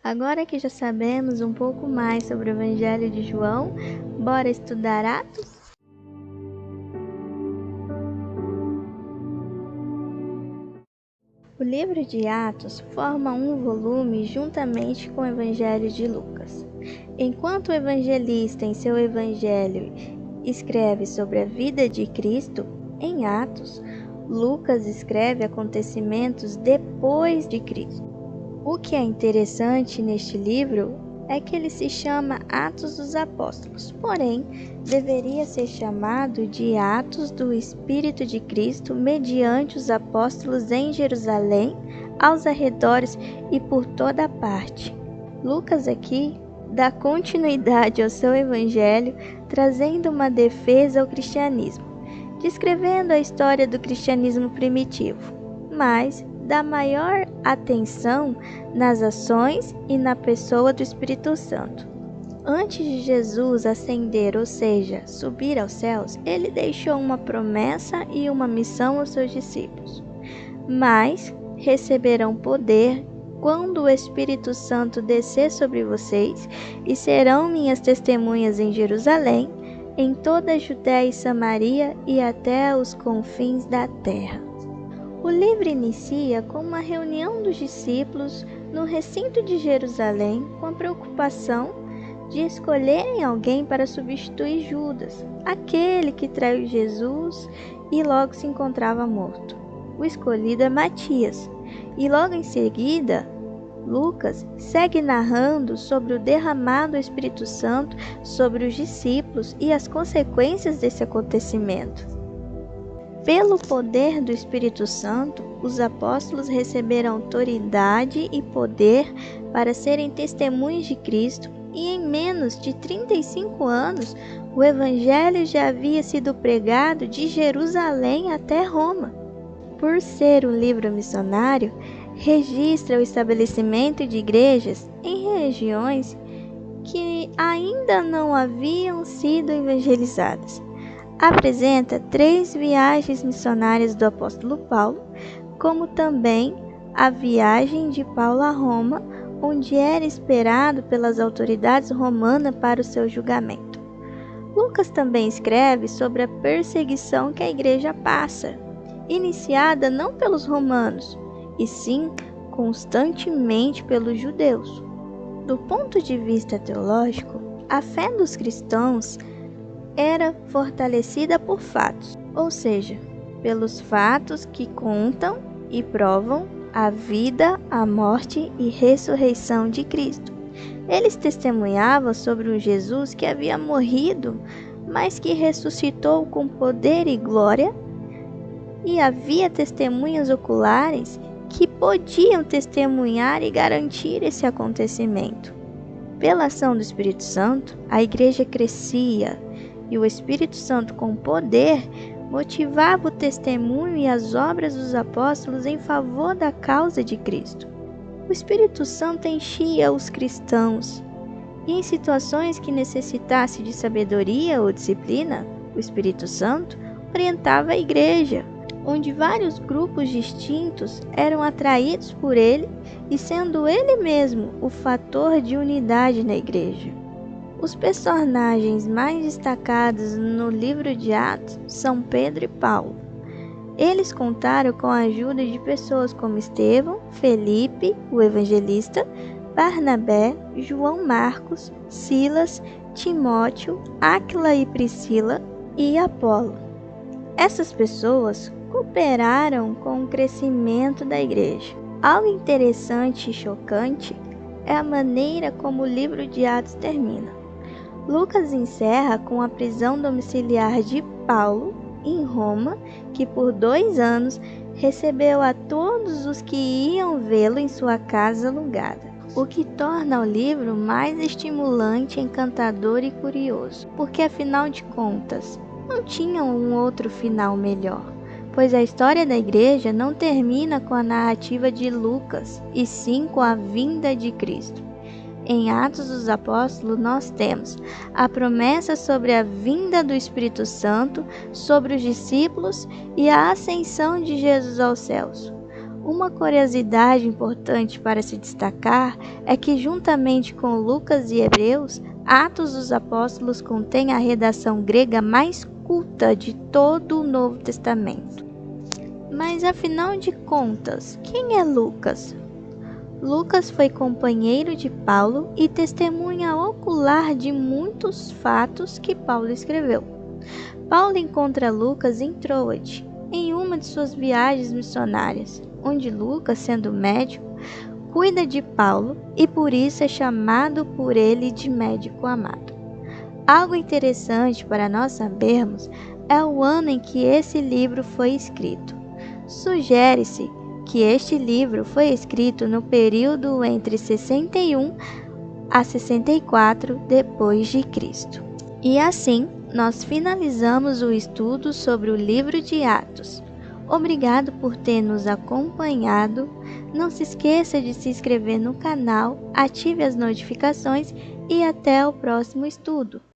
Agora que já sabemos um pouco mais sobre o Evangelho de João, bora estudar Atos? O livro de Atos forma um volume juntamente com o Evangelho de Lucas. Enquanto o evangelista em seu evangelho escreve sobre a vida de Cristo, em Atos, Lucas escreve acontecimentos depois de Cristo. O que é interessante neste livro é que ele se chama Atos dos Apóstolos, porém, deveria ser chamado de Atos do Espírito de Cristo mediante os apóstolos em Jerusalém, aos arredores e por toda parte. Lucas aqui dá continuidade ao seu evangelho, trazendo uma defesa ao cristianismo, descrevendo a história do cristianismo primitivo, mas dá maior atenção nas ações e na pessoa do Espírito Santo. Antes de Jesus ascender, ou seja, subir aos céus, ele deixou uma promessa e uma missão aos seus discípulos. Mas receberão poder quando o Espírito Santo descer sobre vocês, e serão minhas testemunhas em Jerusalém, em toda a Judéia e Samaria e até os confins da terra. O livro inicia com uma reunião dos discípulos no recinto de Jerusalém, com a preocupação de escolherem alguém para substituir Judas, aquele que traiu Jesus e logo se encontrava morto. O escolhido é Matias, e logo em seguida, Lucas segue narrando sobre o derramado do Espírito Santo sobre os discípulos e as consequências desse acontecimento. Pelo poder do Espírito Santo, os apóstolos receberam autoridade e poder para serem testemunhas de Cristo, e em menos de 35 anos, o Evangelho já havia sido pregado de Jerusalém até Roma. Por ser um livro missionário, registra o estabelecimento de igrejas em regiões que ainda não haviam sido evangelizadas. Apresenta 3 viagens missionárias do apóstolo Paulo, como também a viagem de Paulo a Roma, onde era esperado pelas autoridades romanas para o seu julgamento. Lucas também escreve sobre a perseguição que a igreja passa, iniciada não pelos romanos, e sim constantemente pelos judeus. Do ponto de vista teológico, a fé dos cristãos era fortalecida por fatos, ou seja, pelos fatos que contam e provam a vida, a morte e ressurreição de Cristo. Eles testemunhavam sobre um Jesus que havia morrido, mas que ressuscitou com poder e glória, e havia testemunhas oculares que podiam testemunhar e garantir esse acontecimento. Pela ação do Espírito Santo, a igreja crescia, e o Espírito Santo, com poder, motivava o testemunho e as obras dos apóstolos em favor da causa de Cristo. O Espírito Santo enchia os cristãos, e em situações que necessitasse de sabedoria ou disciplina, o Espírito Santo orientava a igreja, onde vários grupos distintos eram atraídos por ele, e sendo ele mesmo o fator de unidade na igreja. Os personagens mais destacados no livro de Atos são Pedro e Paulo. Eles contaram com a ajuda de pessoas como Estevão, Felipe, o evangelista, Barnabé, João Marcos, Silas, Timóteo, Áquila e Priscila e Apolo. Essas pessoas cooperaram com o crescimento da igreja. Algo interessante e chocante é a maneira como o livro de Atos termina. Lucas encerra com a prisão domiciliar de Paulo em Roma, que por 2 anos recebeu a todos os que iam vê-lo em sua casa alugada, o que torna o livro mais estimulante, encantador e curioso, porque afinal de contas, não tinha um outro final melhor, pois a história da igreja não termina com a narrativa de Lucas, e sim com a vinda de Cristo. Em Atos dos Apóstolos, nós temos a promessa sobre a vinda do Espírito Santo sobre os discípulos e a ascensão de Jesus aos céus. Uma curiosidade importante para se destacar é que, juntamente com Lucas e Hebreus, Atos dos Apóstolos contém a redação grega mais culta de todo o Novo Testamento. Mas afinal de contas, quem é Lucas? Lucas foi companheiro de Paulo e testemunha ocular de muitos fatos que Paulo escreveu. Paulo encontra Lucas em Troade, em uma de suas viagens missionárias, onde Lucas, sendo médico, cuida de Paulo e por isso é chamado por ele de médico amado. Algo interessante para nós sabermos é o ano em que esse livro foi escrito. Sugere-se que este livro foi escrito no período entre 61 a 64 depois de Cristo. E assim, nós finalizamos o estudo sobre o livro de Atos. Obrigado por ter nos acompanhado. Não se esqueça de se inscrever no canal, ative as notificações e até o próximo estudo.